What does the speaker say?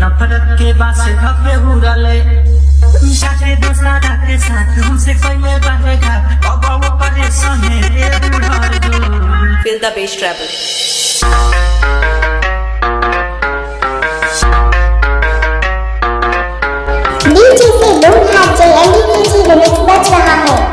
नफरत के बात धब्बे उड़ले जाके दोसरा के साथ हमसे कोई बातेगा अब वो परेशान है उड़ार दो Feel the bass treble. DJ से लोग हाथ जय एलडी के रिमिक्स बज रहा है।